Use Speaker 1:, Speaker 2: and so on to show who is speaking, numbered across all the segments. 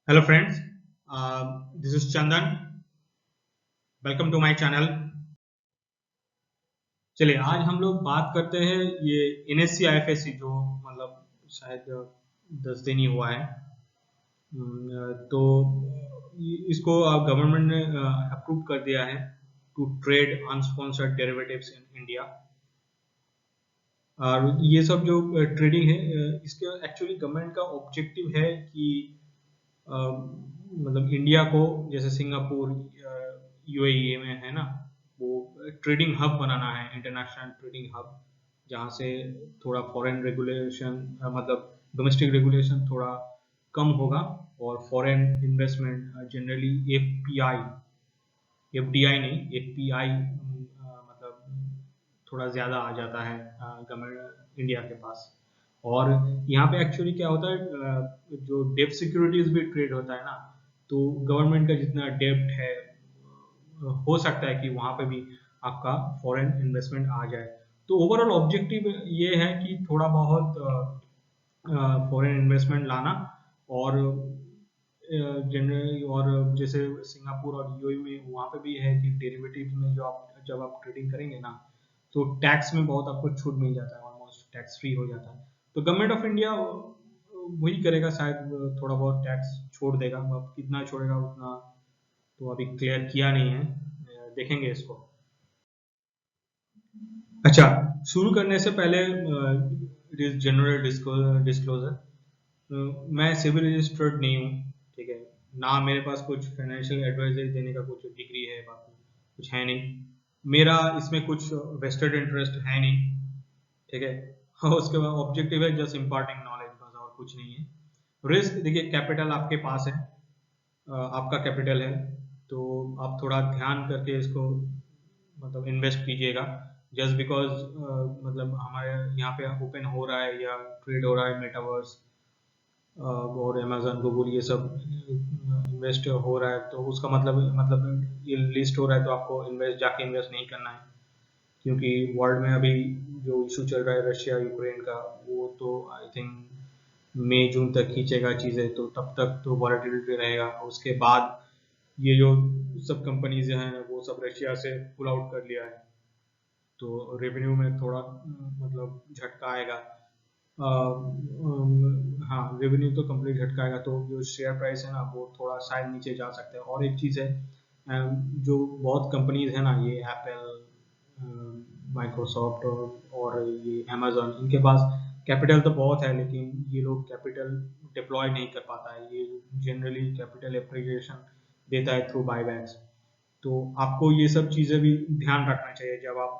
Speaker 1: Hello friends, this is Chandan. Welcome to my channel. चलिए आज हम लोग बात करते हैं ये एनएससी आईएफएससी जो मतलब शायद 10 दिन ही हुआ है। तो इसको गवर्नमेंट ने अप्रूव कर दिया है to trade unsponsored derivatives in India. और ये सब जो ट्रेडिंग है इसके एक्चुअली गवर्नमेंट का ऑब्जेक्टिव है कि मतलब इंडिया को जैसे सिंगापुर यूएई में है ना, वो ट्रेडिंग हब बनाना है, इंटरनेशनल ट्रेडिंग हब, जहाँ से थोड़ा फॉरेन रेगुलेशन मतलब डोमेस्टिक रेगुलेशन थोड़ा कम होगा और foreign investment generally FPI FDI नहीं एफपीआई मतलब थोड़ा ज़्यादा आ जाता है गवर्नमेंट इंडिया के पास। और यहाँ पे एक्चुअली क्या होता है, जो डेब्ट सिक्योरिटीज भी ट्रेड होता है ना, तो गवर्नमेंट का जितना डेब्ट है हो सकता है कि वहाँ पे भी आपका फॉरेन इन्वेस्टमेंट आ जाए। तो ओवरऑल ऑब्जेक्टिव ये है कि थोड़ा बहुत फॉरेन इन्वेस्टमेंट लाना। और जनरली और जैसे सिंगापुर और यूएई में वहाँ पे भी है कि डेरिवेटिव में जो आप जब आप ट्रेडिंग करेंगे ना, तो टैक्स में बहुत आपको छूट मिल जाता है, ऑलमोस्ट टैक्स फ्री हो जाता है। तो गवर्नमेंट ऑफ इंडिया वही करेगा शायद, थोड़ा बहुत टैक्स छोड़ देगा। अब कितना छोड़ेगा उतना तो अभी क्लियर किया नहीं है, देखेंगे इसको। अच्छा, शुरू करने से पहले इट इज जनरल डिस्क्लोजर, मैं सिविल रजिस्टर्ड नहीं हूँ, ठीक है ना। मेरे पास कुछ फाइनेंशियल एडवाइजरी देने का कुछ डिग्री है, बाकी कुछ है नहीं। मेरा इसमें कुछ वेस्टेड इंटरेस्ट है नहीं, ठीक है। हाँ, उसके बाद ऑब्जेक्टिव है जस्ट इम्पार्टिंग नॉलेज, बस और कुछ नहीं है। रिस्क देखिए, कैपिटल आपके पास है, आपका कैपिटल है, तो आप थोड़ा ध्यान करके इसको मतलब इन्वेस्ट कीजिएगा। जस्ट बिकॉज मतलब हमारे यहाँ पे ओपन हो रहा है या ट्रेड हो रहा है मेटावर्स और अमेजन गूगल ये सब इन्वेस्ट हो रहा है, तो उसका मतलब ये लिस्ट हो रहा है, तो आपको इन्वेस्ट जाके इन्वेस्ट नहीं करना है। क्योंकि वर्ल्ड में अभी जो इशू चल रहा है रशिया यूक्रेन का, वो तो आई थिंक मई जून तक खींचेगा चीज़ें, तो तब तक तो वॉलेटिलिटी रहेगा। उसके बाद ये जो सब कंपनीज हैं वो सब रशिया से पुल आउट कर लिया है, तो रेवेन्यू में थोड़ा मतलब झटका आएगा। हाँ, रेवेन्यू तो कंप्लीट झटका आएगा, तो जो शेयर प्राइस है ना वो थोड़ा शायद नीचे जा सकता है। और एक चीज़ है, जो बहुत कंपनीज है ना, ये एप्पल, माइक्रोसॉफ्ट और ये अमेजोन, इनके पास कैपिटल तो बहुत है, लेकिन ये लोग कैपिटल डिप्लॉय नहीं कर पाता है। ये जनरली कैपिटल एप्रिसिएशन देता है थ्रू बायबैक्स। तो आपको ये सब चीज़ें भी ध्यान रखना चाहिए जब आप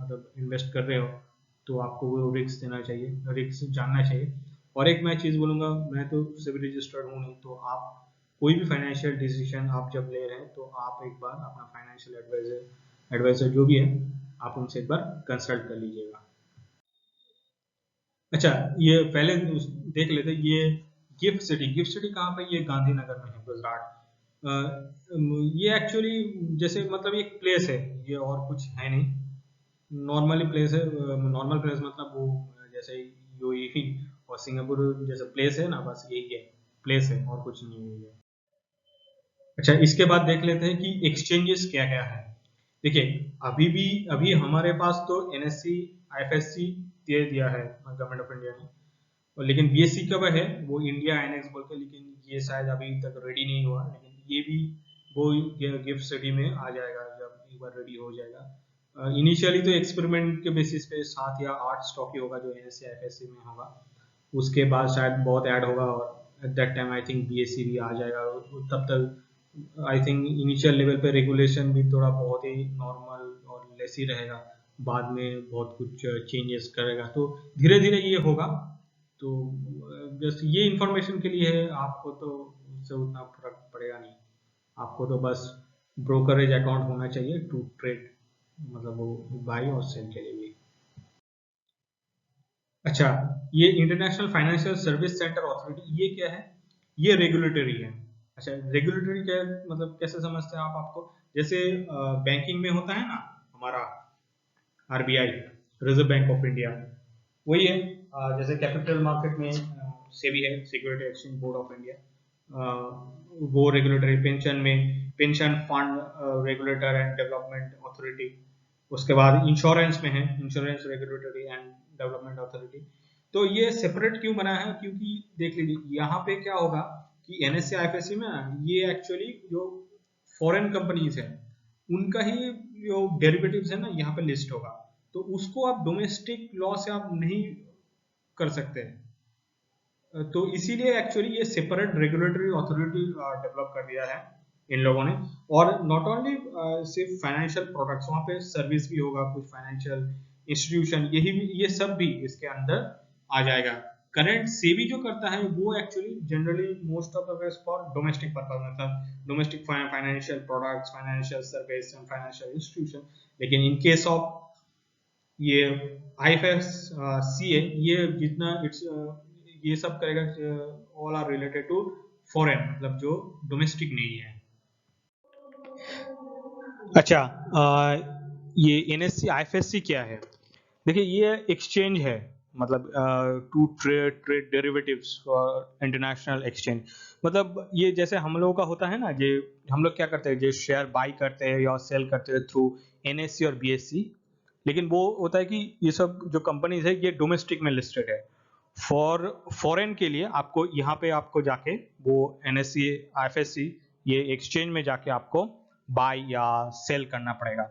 Speaker 1: मतलब इन्वेस्ट कर रहे हो, तो आपको वो रिस्क देना चाहिए, रिस्क जानना चाहिए। और एक मैं चीज़ बोलूँगा, मैं तो सिविल रजिस्टर्ड हूँ नहीं, तो आप कोई भी फाइनेंशियल डिसीजन आप जब ले रहे हैं, तो आप एक बार अपना फाइनेंशियल एडवाइजर जो भी है, आप उनसे एक बार कंसल्ट कर लीजिएगा। अच्छा, ये पहले देख लेते ये गिफ्ट सिटी कहाँ पे, ये गांधीनगर में है, गुजरात। ये एक्चुअली जैसे मतलब एक प्लेस है, ये और कुछ है नहीं, नॉर्मली प्लेस है। नॉर्मल प्लेस मतलब वो जैसे यूएई और सिंगापुर जैसे प्लेस है ना, बस यही है, प्लेस है और कुछ नहीं है ये। अच्छा, इसके बाद देख लेते हैं कि एक्सचेंजेस क्या क्या है। देखिए, अभी हमारे पास तो एनएससी आईएफएससी दे दिया है गवर्नमेंट ऑफ इंडिया ने, और लेकिन बीएससी कब है, वो इंडिया आईएनएक्स बोल के, लेकिन ये शायद अभी तक रेडी नहीं हुआ। लेकिन ये भी वो गिफ्ट सिटी में आ जाएगा जब एक बार रेडी हो जाएगा। इनिशियली तो एक्सपेरिमेंट के बेसिस पे 7 या 8 स्टॉक ही होगा जो एनएससी आईएफएससी में होगा। उसके बाद शायद बहुत ऐड होगा, और at that time I think BSc भी आ जाएगा। और तब तक आई थिंक इनिशियल लेवल पे रेगुलेशन भी थोड़ा बहुत ही नॉर्मल और लेस ही रहेगा, बाद में बहुत कुछ चेंजेस करेगा, तो धीरे धीरे ये होगा। तो जस्ट ये इंफॉर्मेशन के लिए है, आपको तो उससे उतना फर्क पड़ेगा नहीं। आपको तो बस ब्रोकरेज अकाउंट होना चाहिए टू ट्रेड, मतलब वो बाई और सेल के लिए भी। अच्छा, ये international financial service centre authority ये क्या है? ये रेगुलेटरी है। अच्छा, रेगुलेटरी क्या है, मतलब कैसे समझते हैं आप? आपको जैसे बैंकिंग में होता है ना हमारा RBI, reserve bank of India, वही है। जैसे कैपिटल मार्केट में सेबी है, security exchange board of India. वो रेगुलेटरी पेंशन में pension fund regulator and development authority, उसके बाद इंश्योरेंस में है insurance regulatory and development authority. तो ये सेपरेट क्यों बना है, क्योंकि देख लीजिए यहाँ पे क्या होगा कि एनएससी आईएफएससी में ये एक्चुअली जो फॉरेन कंपनीज है उनका ही जो डेरिवेटिव्स है ना यहाँ पे लिस्ट होगा, तो उसको आप डोमेस्टिक लॉ से आप नहीं कर सकते हैं। तो इसीलिए एक्चुअली ये सेपरेट रेगुलेटरी अथॉरिटी डेवलप कर दिया है इन लोगों ने। और नॉट ओनली सिर्फ फाइनेंशियल प्रोडक्ट्स, वहाँ पे सर्विस भी होगा, कुछ फाइनेंशियल इंस्टीट्यूशन, यही भी ये सब भी इसके अंदर आ जाएगा। करंट सेबी जो करता है वो actually generally most of the ways for domestic purpose, मतलब domestic financial products, financial service and financial institution. लेकिन इन केस ऑफ ये IFSC है, ये जितना इट्स ये सब करेगा, all are related to foreign, मतलब जो डोमेस्टिक नहीं है। अच्छा, ये NSC IFSC क्या है? देखिए ये एक्सचेंज है, मतलब to trade derivatives for international exchange. मतलब ये जैसे हम लोगों का होता है ना, ये हम लोग क्या करते हैं, जो शेयर बाई करते हैं या सेल करते हैं थ्रू NSE और BSE, लेकिन वो होता है कि ये सब जो कंपनीज है ये डोमेस्टिक में लिस्टेड है। फॉरेन के लिए आपको यहाँ पे आपको जाके वो NSE IFSC ये एक्सचेंज में जाके आपको बाय या सेल करना पड़ेगा,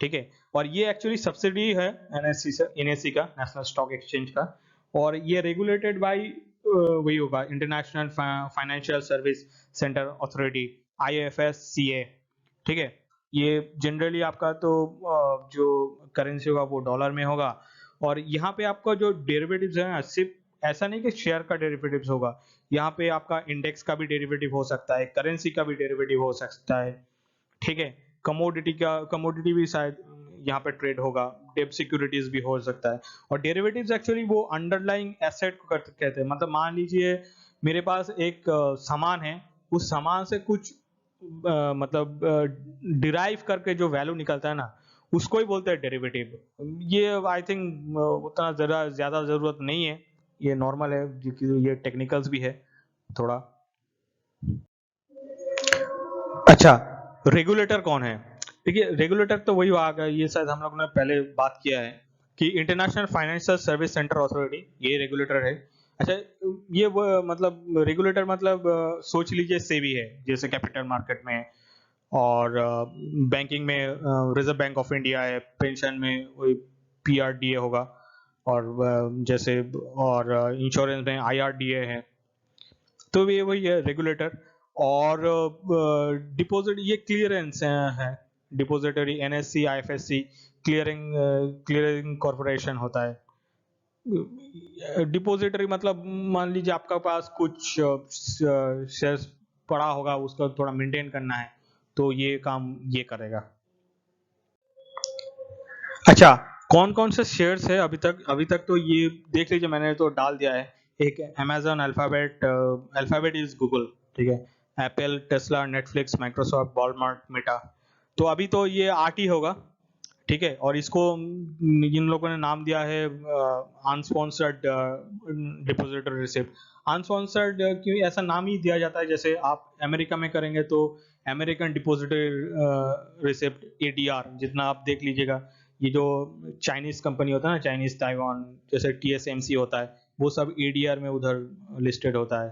Speaker 1: ठीक है। और ये एक्चुअली सब्सिडी है NSE का, नेशनल स्टॉक एक्सचेंज का, और ये रेगुलेटेड बाय वही होगा international financial service centre authority, IFSCA, ठीक है। ये जनरली आपका तो जो करेंसी होगा वो डॉलर में होगा। और यहाँ पे आपका जो डेरिवेटिव्स है, सिर्फ ऐसा नहीं कि शेयर का डेरिवेटिव्स होगा, यहाँ पे आपका इंडेक्स का भी डेरिवेटिव हो सकता है, करेंसी का भी डेरिवेटिव हो सकता है, ठीक है। कमोडिटी भी शायद यहाँ पे ट्रेड होगा, डेब्ट सिक्योरिटीज भी हो सकता है। और डेरिवेटिव्स एक्चुअली वो अंडरलाइंग एसेट को कहते हैं, मतलब मान लीजिए मेरे पास एक सामान है, उस सामान से कुछ मतलब डिराइव करके जो वैल्यू निकलता है ना, उसको ही बोलते हैं डेरिवेटिव। ये आई थिंक उतना ज्यादा जरूरत नहीं है, ये नॉर्मल है, क्योंकि ये टेक्निकल्स भी है थोड़ा। अच्छा, रेगुलेटर कौन है? देखिए रेगुलेटर तो वही आ गया, ये शायद हम लोग ने पहले बात किया है कि international financial service centre authority, ये रेगुलेटर है। अच्छा, ये वो मतलब रेगुलेटर मतलब सोच लीजिए सेबी है जैसे कैपिटल मार्केट में, और बैंकिंग में रिजर्व बैंक ऑफ इंडिया है, पेंशन में वही PRDA होगा, और जैसे और इंश्योरेंस में IRDA है। तो ये वही है रेगुलेटर। और डिपॉजिट ये क्लियरेंस है, depository NSE IFSC clearing corporation होता है। डिपॉजिटरी मतलब मान लीजिए आपका पास कुछ शेयर्स पड़ा होगा, उसका थोड़ा मेंटेन करना है, तो ये काम ये करेगा। अच्छा, कौन कौन से शेयर्स है अभी तक तो ये देख लीजिए, मैंने तो डाल दिया है। एक Amazon, अल्फाबेट इज गूगल, ठीक है, Apple, Tesla, Netflix, Microsoft, Walmart, Meta. तो अभी तो ये 8 ही होगा, ठीक है। और इसको जिन लोगों ने नाम दिया है अनस्पॉन्सर्ड डिपॉजिटरी रिसिप्ट। अनस्पॉन्सर्ड क्यों ऐसा नाम ही दिया जाता है, जैसे आप अमेरिका में करेंगे तो अमेरिकन डिपॉजिटरी रिसिप्ट ADR, जितना आप देख लीजिएगा। ये जो चाइनीज कंपनी होता है ना, चाइनीज ताइवान, जैसे TSMC होता है, वो सब ADR में उधर लिस्टेड होता है,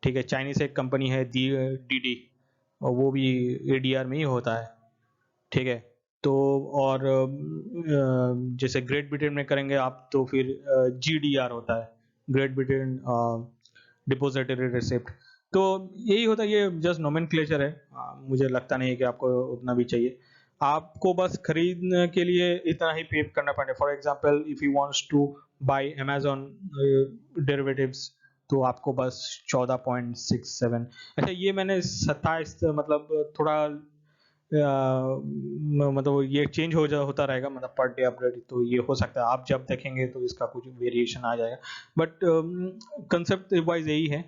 Speaker 1: ठीक है। चाइनीज एक कंपनी है DD, और वो भी ADR में ही होता है, ठीक है। तो और जैसे ग्रेट ब्रिटेन में करेंगे आप तो फिर GDR होता है, ग्रेट ब्रिटेन डिपोजिटरी रिसिप्ट। तो यही होता है, ये जस्ट नोमेनक्लेचर है, मुझे लगता नहीं है कि आपको उतना भी चाहिए। आपको बस खरीदने के लिए इतना ही पे करना पड़ेगा। For example if you wants to buy Amazon derivatives, तो आपको बस 14.67, अच्छा ये मैंने 27 मतलब थोड़ा मतलब ये चेंज होता रहेगा, मतलब पर डे अपडेट, तो ये हो सकता है आप जब देखेंगे तो इसका कुछ वेरिएशन आ जाएगा, बट कंसेप्ट वाइज यही है।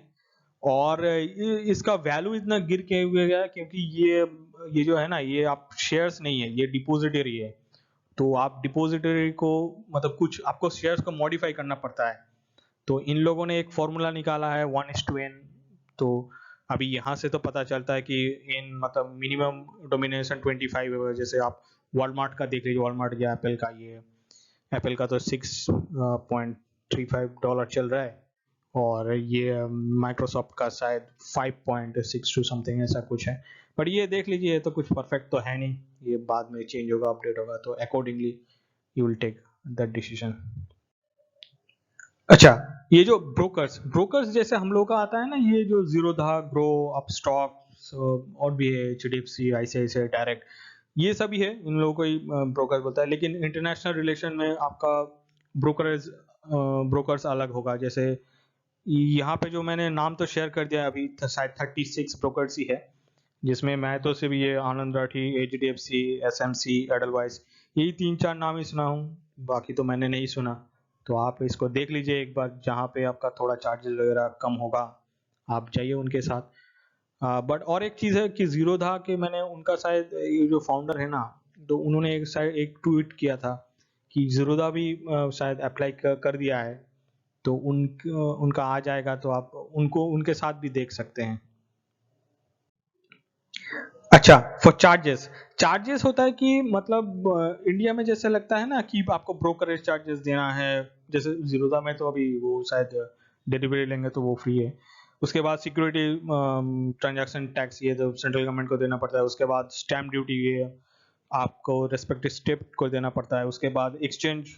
Speaker 1: और इसका वैल्यू इतना गिर के हुए गया क्योंकि ये जो है ना, ये आप शेयर्स नहीं है, ये डिपोजिटरी है। तो आप डिपोजिटरी को मतलब कुछ आपको शेयर्स को मॉडिफाई करना पड़ता है। तो इन लोगों ने एक फॉर्मूला निकाला है 1:n, तो अभी यहाँ से तो पता चलता है कि इन मतलब मिनिमम डोमिनेशन 25 है। जैसे आप वॉलमार्ट का देख लीजिए, वॉलमार्ट या एप्पल का, ये एप्पल का तो $6.35 चल रहा है, और ये माइक्रोसॉफ्ट का शायद 5.62 समथिंग ऐसा कुछ है। बट ये देख लीजिए, ये तो कुछ परफेक्ट तो है नहीं, ये बाद में चेंज होगा, अपडेट होगा, तो accordingly you will take that decision. अच्छा, ये जो ब्रोकर्स ब्रोकर्स जैसे हम लोग का आता है ना, ये जो जीरोधा, ग्रो, अपस्टॉक और भी है, HDFC, ICICI डायरेक्ट, ये सभी है, इन लोगों को ही ब्रोकर बोलता है। लेकिन इंटरनेशनल रिलेशन में आपका ब्रोकरेज ब्रोकर्स अलग होगा। जैसे यहाँ पे जो मैंने नाम तो शेयर कर दिया अभी, शायद 36 ब्रोकर्स ही है, जिसमें मैं तो सिर्फ ये आनंद राठी, HDFC, SMC, एडलवाइस, यही 3-4 नाम ही सुना हूँ, बाकी तो मैंने नहीं सुना। तो आप इसको देख लीजिए एक बार, जहाँ पे आपका थोड़ा चार्जेस वगैरह कम होगा आप जाइए उनके साथ। बट और एक चीज़ है कि जीरोधा के, मैंने उनका शायद ये जो फाउंडर है ना, तो उन्होंने एक ट्वीट किया था कि जीरोधा भी शायद अप्लाई कर दिया है, तो उनका आ जाएगा, तो आप उनको उनके साथ भी देख सकते हैं। अच्छा, फॉर चार्जेस, चार्जेस होता है कि मतलब इंडिया में जैसे लगता है ना कि आपको ब्रोकरेज चार्जेस देना है, जैसे जीरोधा में तो अभी वो शायद डिलीवरी लेंगे तो वो फ्री है। उसके बाद सिक्योरिटी ट्रांजैक्शन टैक्स, ये तो सेंट्रल गवर्नमेंट को देना पड़ता है। उसके बाद स्टैम्प ड्यूटी, ये आपको रेस्पेक्टिव स्टेट को देना पड़ता है। उसके बाद एक्सचेंज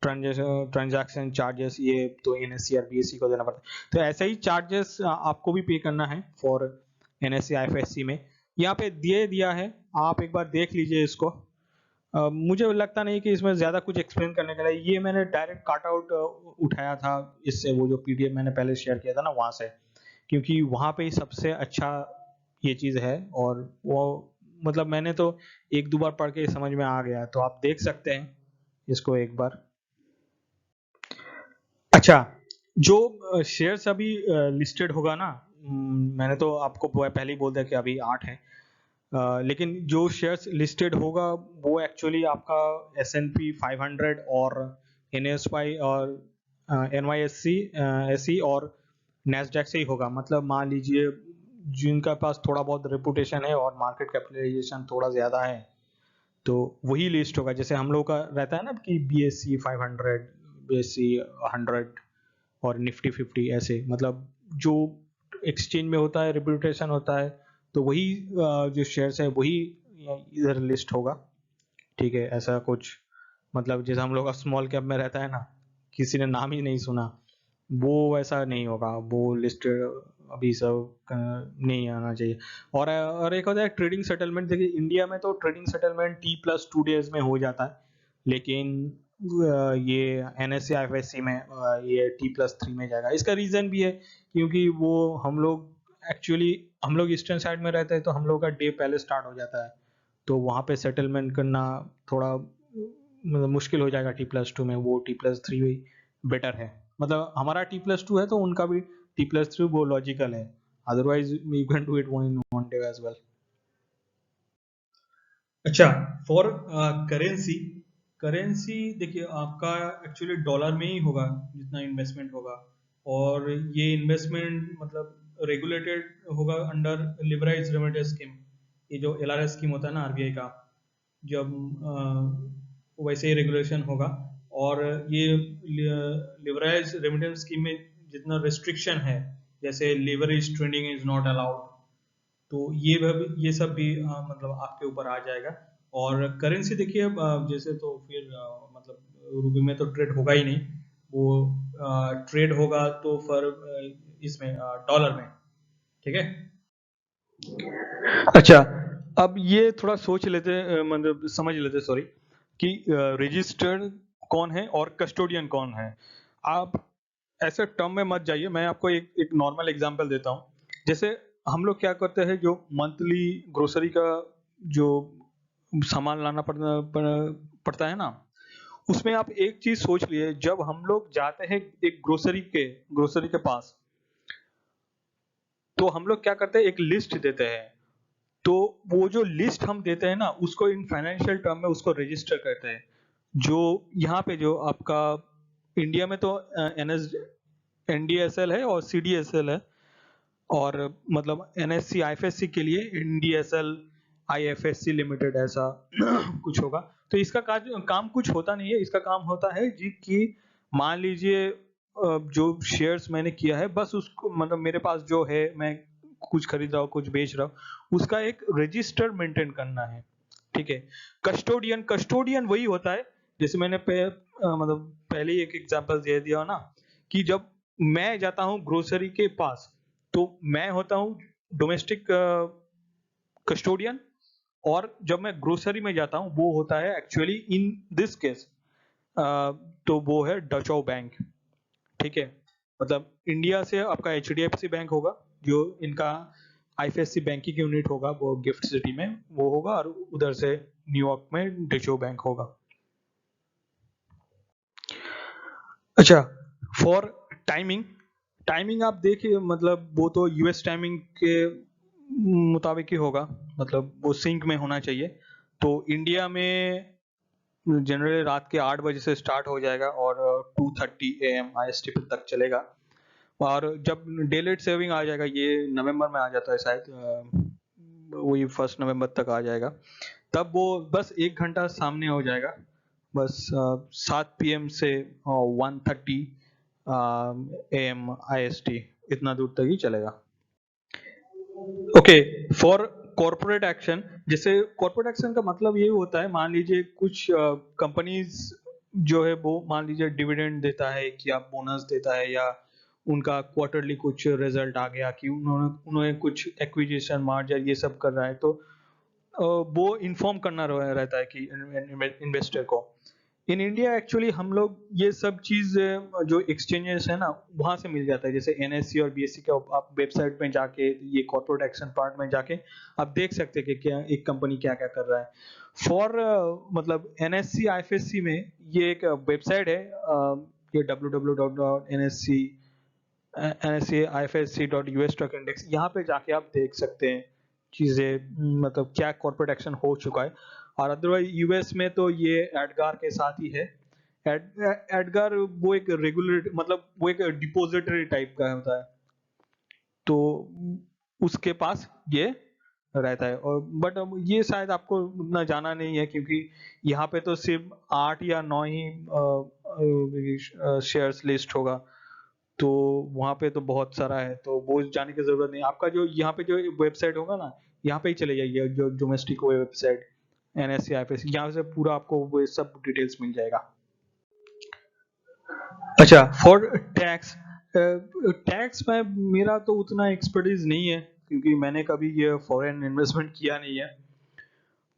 Speaker 1: ट्रांजैक्शन चार्जेस, ये तो NSE और BSE को देना पड़ता है। तो ऐसे ही चार्जेस आपको भी पे करना है फॉर NSE IFSC में, यहाँ पे दिया है, आप एक बार देख लीजिए इसको। मुझे लगता नहीं कि इसमें ज़्यादा कुछ एक्सप्लेन करने के लिए, ये मैंने डायरेक्ट काट आउट उठाया था इससे, वो जो PDF मैंने पहले शेयर किया था ना वहाँ से, क्योंकि वहाँ पे ही सबसे अच्छा ये चीज़ है, और वो मतलब मैंने तो 1-2 बार पढ़ के समझ में आ गया, तो आप देख सकते हैं इसको एक बार। अच्छा, जो शेयर्स अभी लिस्टेड होगा ना, मैंने तो आपको पहले ही बोल दिया कि अभी 8 है। लेकिन जो शेयर्स लिस्टेड होगा वो एक्चुअली आपका S&P 500 और NSY और NYSE SE और NASDAQ से ही होगा। मतलब मान लीजिए जिनका पास थोड़ा बहुत रेपुटेशन है और मार्केट कैपिटलाइजेशन थोड़ा ज़्यादा है, तो वही लिस्ट होगा। जैसे हम लोग का रहता है ना कि BSE 500, BSE 100 और निफ्टी 50, ऐसे मतलब जो एक्सचेंज में होता है, रेपुटेशन होता है, तो वही जो शेयर्स है वही इधर लिस्ट होगा। ठीक है, ऐसा कुछ मतलब जैसे हम लोग का स्मॉल कैप में रहता है ना, किसी ने नाम ही नहीं सुना, वो ऐसा नहीं होगा, वो लिस्ट अभी सब नहीं आना चाहिए। और एक होता है ट्रेडिंग सेटलमेंट। देखिए इंडिया में तो ट्रेडिंग सेटलमेंट T+2 डेज में हो जाता है, लेकिन ये NSE IFSC में ये T+3 में जाएगा। इसका रीज़न भी है क्योंकि वो हम लोग ईस्टर्न साइड में रहते हैं, तो हम लोग का डे पहले स्टार्ट हो जाता है, तो वहाँ पे सेटलमेंट करना थोड़ा मतलब मुश्किल हो जाएगा T+2 में। वो T+3 बेटर है, मतलब हमारा T+2 है तो उनका भी T+3, वो लॉजिकल है। Otherwise we can do it in one day as well. अच्छा, फॉर करेंसी, करेंसी देखिए आपका एक्चुअली डॉलर में ही होगा जितना इन्वेस्टमेंट होगा, और ये इन्वेस्टमेंट मतलब रेगुलेटेड होगा अंडर लिबराइज रेमिटेंस स्कीम। ये जो LRS स्कीम होता है ना RBI का, जब वैसे ही रेगुलेशन होगा। और ये लिबराइज रेमिटेंस स्कीम में जितना रिस्ट्रिक्शन है, जैसे leverage trading is not allowed, तो ये सब भी मतलब आपके ऊपर आ जाएगा। और करेंसी देखिए जैसे तो फिर मतलब रुपये में तो ट्रेड होगा ही नहीं, वो ट्रेड होगा तो फिर इसमें डॉलर में। ठीक है। अच्छा, अब ये थोड़ा सोच लेते मतलब समझ लेते, सॉरी, कि रजिस्टर्ड कौन है और कस्टोडियन कौन है। आप ऐसे टर्म में मत जाइए, मैं आपको एक नॉर्मल एग्जांपल देता हूँ। जैसे हम लोग क्या करते हैं, जो मंथली ग्रोसरी का जो सामान लाना पड़ता है ना, उसमें आप एक चीज सोच लिए, जब हम लोग जाते हैं एक ग्रोसरी के पास, तो हम लोग क्या करते हैं, एक लिस्ट देते हैं। तो वो जो लिस्ट हम देते हैं ना, उसको इन फाइनेंशियल टर्म में उसको रजिस्टर करते हैं। जो यहाँ पे जो आपका इंडिया में तो NDSL है और CDSL है,
Speaker 2: और मतलब NSE IFSC के लिए NDSL IFSC लिमिटेड ऐसा कुछ होगा। तो इसका काम कुछ होता नहीं है, इसका काम होता है जी कि मान लीजिए जो शेयर्स मैंने किया है बस उसको मतलब मेरे पास जो है मैं कुछ खरीद रहा हूँ कुछ बेच रहा हूँ उसका एक रजिस्टर मेंटेन करना है, ठीक है। कस्टोडियन वही होता है जैसे मैंने मतलब पहले ही एक एग्जांपल दे दिया ना कि जब मैं जाता हूँ ग्रोसरी के पास तो मैं होता हूँ डोमेस्टिक कस्टोडियन, और जब मैं ग्रोसरी में जाता हूँ वो होता है एक्चुअली इन दिस केस तो वो है डचो बैंक, ठीक है। मतलब इंडिया से आपका HDFC बैंक होगा जो इनका IFSC बैंकिंग यूनिट होगा वो गिफ्ट सिटी में वो होगा, और उधर से न्यूयॉर्क में डचो बैंक होगा। अच्छा, फॉर टाइमिंग, टाइमिंग आप देखिए मतलब वो तो US टाइमिंग के मुताबिक ही होगा, मतलब वो सिंक में होना चाहिए। तो इंडिया में जनरली रात के 8 बजे से स्टार्ट हो जाएगा और 2:30 AM IST तक चलेगा। और जब डे लाइट सेविंग आ जाएगा ये नवंबर में आ जाता है शायद, वही 1 नवंबर तक आ जाएगा, तब वो बस 1 घंटा सामने हो जाएगा, बस 7 PM से 1:30 AM IST इतना दूर तक ही चलेगा। ओके, फॉर कॉर्पोरेट एक्शन, जैसे कॉर्पोरेट एक्शन का मतलब ये होता है मान लीजिए कुछ कंपनीज जो है वो मान लीजिए डिविडेंड देता है कि आप बोनस देता है या उनका क्वार्टरली कुछ रिजल्ट आ गया कि उन्होंने उन्होंने कुछ एक्विजिशन मार्जर ये सब कर रहा है तो वो इन्फॉर्म करना रहता है कि इन्वेस्टर को। इन इंडिया एक्चुअली हम लोग ये सब चीज जो एक्सचेंजेस है ना वहां से मिल जाता है, जैसे NSE और BSE के आप वेबसाइट में जाके ये कॉर्पोरेट एक्शन पार्ट में जाके आप देख सकते हैं कि क्या एक कंपनी क्या क्या कर रहा है। फॉर मतलब NSE IFSC में ये एक वेबसाइट है, ये www.nsc NSE-IFSC.US स्टॉक इंडेक्स, यहाँ पे जाके आप देख सकते हैं चीजें मतलब क्या कॉर्पोरेट एक्शन हो चुका है। और अदरवाइज US में तो ये एडगार के साथ ही है। एडगार वो एक रेगुलर मतलब वो एक डिपोजिटरी टाइप का होता है, तो उसके पास ये रहता है। और बट ये शायद आपको उतना जाना नहीं है क्योंकि यहाँ पे तो सिर्फ 8 या 9 ही शेयर्स लिस्ट होगा, तो वहाँ पे तो बहुत सारा है तो वो जाने की जरूरत नहीं। आपका जो यहाँ पे जो वेबसाइट होगा ना यहाँ पे ही चले जाइए, जो डोमेस्टिक वेबसाइट NSE IFSC, यहाँ से पूरा आपको वो सब डिटेल्स मिल जाएगा। अच्छा, फॉर टैक्स, टैक्स में मेरा तो उतना एक्सपर्टीज नहीं है क्योंकि मैंने कभी ये फॉरेन इन्वेस्टमेंट किया नहीं है,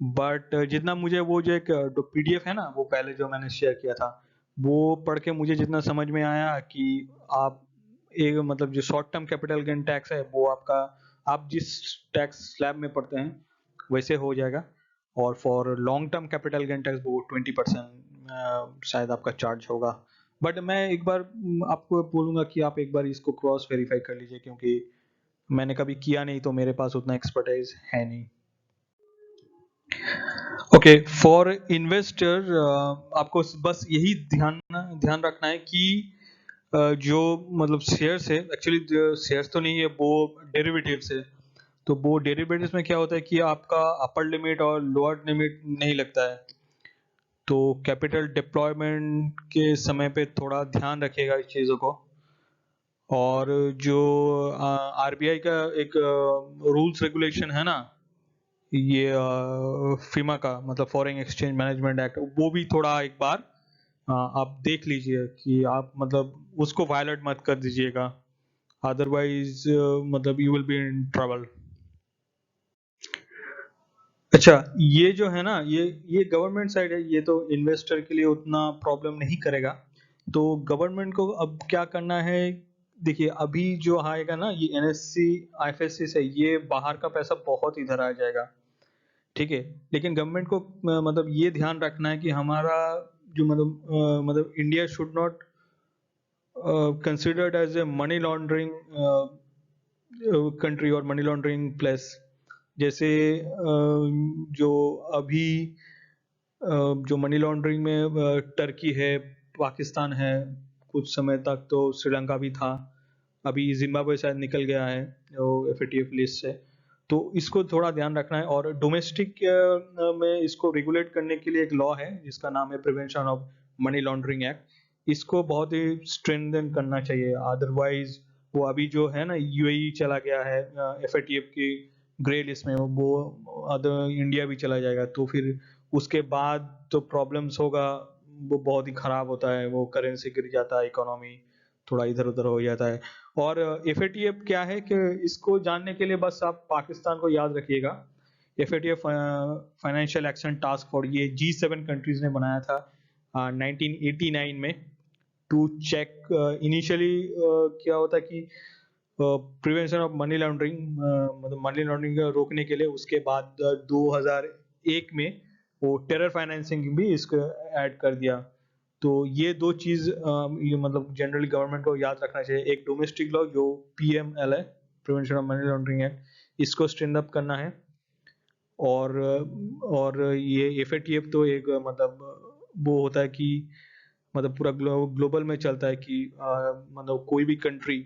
Speaker 2: बट जितना मुझे वो जो एक PDF है ना वो पहले जो मैंने शेयर किया था वो पढ़ के मुझे जितना समझ में आया कि आप एक मतलब जो short term capital gain tax है वो आपका आप जिस टैक्स स्लैब में पढ़ते हैं वैसे हो जाएगा, और for long term capital gain tax वो 20% शायद आपका चार्ज होगा। बट मैं एक बार आपको बोलूंगा कि आप एक बार इसको क्रॉस वेरीफाई कर लीजिए क्योंकि मैंने कभी किया नहीं तो मेरे पास उतना एक्सपर्टाइज है नहीं। ओके, फॉर इन्वेस्टर आपको बस यही ध्यान ध्यान रखना है कि जो मतलब शेयर्स है एक्चुअली शेयर्स तो नहीं है वो डेरिवेटिव्स है, तो वो डेरिवेटिव्स में क्या होता है कि आपका अपर लिमिट और लोअर लिमिट नहीं लगता है, तो कैपिटल डिप्लॉयमेंट के समय पे थोड़ा ध्यान रखिएगा इस चीज़ों को। और जो RBI का एक रूल्स रेगुलेशन है ना ये FIMA का मतलब फॉरेन एक्सचेंज मैनेजमेंट एक्ट, वो भी थोड़ा एक बार आप देख लीजिए कि आप मतलब उसको वायलेट मत कर दीजिएगा, अदरवाइज मतलब you will be in trouble. अच्छा, ये जो है ना ये गवर्नमेंट साइड है, ये तो इन्वेस्टर के लिए उतना प्रॉब्लम नहीं करेगा। तो गवर्नमेंट को अब क्या करना है, देखिए अभी जो आएगा ना ये NSE IFSC से ये बाहर का पैसा बहुत इधर आ जाएगा, ठीक है। लेकिन गवर्नमेंट को मतलब ये ध्यान रखना है कि हमारा जो मतलब India should not considered as a money laundering country और मनी लॉन्ड्रिंग प्लेस। जैसे जो अभी जो मनी लॉन्ड्रिंग में टर्की है, पाकिस्तान है, कुछ समय तक तो श्रीलंका भी था, अभी जिम्बाब्वे शायद निकल गया है वो FATF लिस्ट से, तो इसको थोड़ा ध्यान रखना है। और डोमेस्टिक में इसको रेगुलेट करने के लिए एक लॉ है जिसका नाम है prevention of money laundering act. इसको बहुत ही स्ट्रेंथन करना चाहिए, अदरवाइज वो अभी जो है ना UAE चला गया है FATF की ग्रे लिस्ट में, वो अदर इंडिया भी चला जाएगा, तो फिर उसके बाद तो प्रॉब्लम्स होगा, वो बहुत ही खराब होता है, वो करेंसी गिर जाता है, इकोनॉमी थोड़ा इधर उधर हो जाता है। और FATF क्या है कि इसको जानने के लिए बस आप पाकिस्तान को याद रखिएगा। FATF financial action task force, ये G7 कंट्रीज ने बनाया था 1989 में, टू चेक इनिशियली क्या होता कि प्रिवेंशन ऑफ मनी लॉन्ड्रिंग, मतलब मनी लॉन्ड्रिंग रोकने के लिए। उसके बाद 2001 में वो टेरर फाइनेंसिंग भी इसको ऐड कर दिया। तो ये दो चीज ये मतलब जनरली गवर्नमेंट को याद रखना चाहिए। एक डोमेस्टिक लॉ जो PML है, prevention of money laundering act, इसको स्ट्रेंथ अप करना है। और ये FATF तो एक मतलब वो होता है कि मतलब पूरा ग्लोबल में चलता है कि मतलब कोई भी कंट्री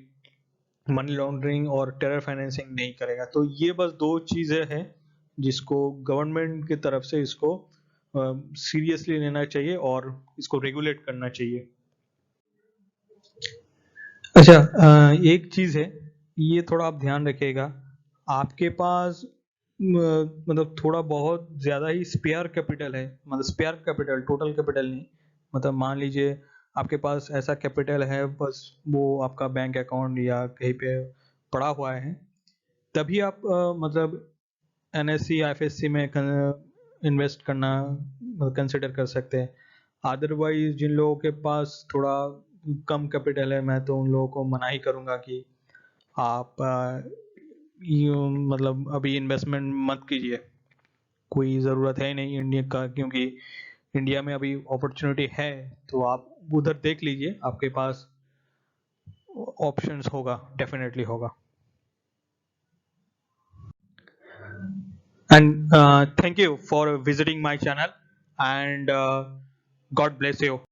Speaker 2: मनी लॉन्ड्रिंग और टेरर फाइनेंसिंग नहीं करेगा। तो ये बस दो चीजें हैं जिसको गवर्नमेंट की तरफ से इसको सीरियसली लेना चाहिए और इसको रेगुलेट करना चाहिए। अच्छा, एक चीज है, ये थोड़ा आप ध्यान रखिएगा, आपके पास मतलब थोड़ा बहुत ज्यादा ही स्पेयर कैपिटल है, मतलब स्पेयर कैपिटल, टोटल कैपिटल नहीं, मतलब मान लीजिए आपके पास ऐसा कैपिटल है बस वो आपका बैंक अकाउंट या कहीं पे पड़ा हुआ है, तभी आप मतलब NSE IFSC में इन्वेस्ट करना कंसिडर कर सकते हैं। अदरवाइज जिन लोगों के पास थोड़ा कम कैपिटल है, मैं तो उन लोगों को मना ही करूंगा कि आप यूं मतलब अभी इन्वेस्टमेंट मत कीजिए, कोई ज़रूरत है नहीं इंडिया का, क्योंकि इंडिया में अभी अपॉर्चुनिटी है, तो आप उधर देख लीजिए, आपके पास ऑप्शंस होगा, डेफिनेटली होगा। And thank you for visiting my channel, and God bless you.